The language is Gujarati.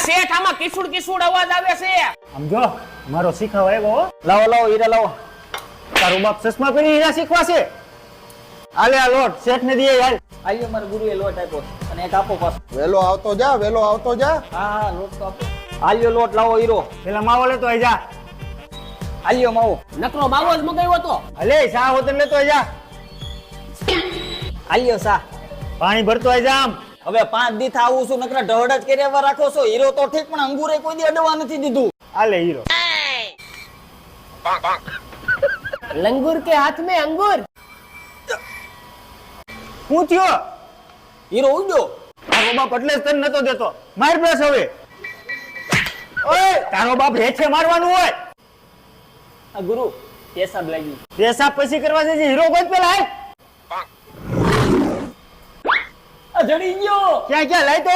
શેઠ આમાં કિસુડ કિસુડ અવાજ આવે છે. સમજો મારો શીખાવા આવ્યો હો. લાવો લાવો હીરા લાવો. તારું બાપ ચશ્મા પહેરી હીરા શીખવા છે. આલે આ લોટ શેઠ ને દે હાલ. આલ્યો મારા ગુરુએ લોટ આપ્યો અને એક આપો પાછો. વેલો આવતો જા, વેલો આવતો જા. હા લોટ તો આપો. આલ્યો લોટ લાવો હીરો. પેલા માવો લેતો આઈ જા. આલ્યો માવો. નકરો માવો જ મગાવ્યો તો. અલે શા હોતન લેતો આઈ જા. આલ્યો સા. પાણી ભરતો આઈ જા. આમ હવે 5 દી આવું છું નકરા ઢહડ જ કર્યા રાખો છો. હીરો તો ઠીક પણ અંગુરે કોઈ દી અડવા નથી દીધું. આલે હીરો. લંગુર કે હાથ में अंगूर. હું થયો હીરો ઉડ્યો. તારો બાપ એટલે જ તને નતો દેતો. માર બસ હવે. ઓય તારો બાપ હેઠે મારવાનું હોય. આ ગુરુ પેશાબ લાગી. પેશાબ પછી કરવા જજે. હીરો ગોત પેલા હાલ. આ જડી ગયો. ક્યાં ક્યાં લાય તો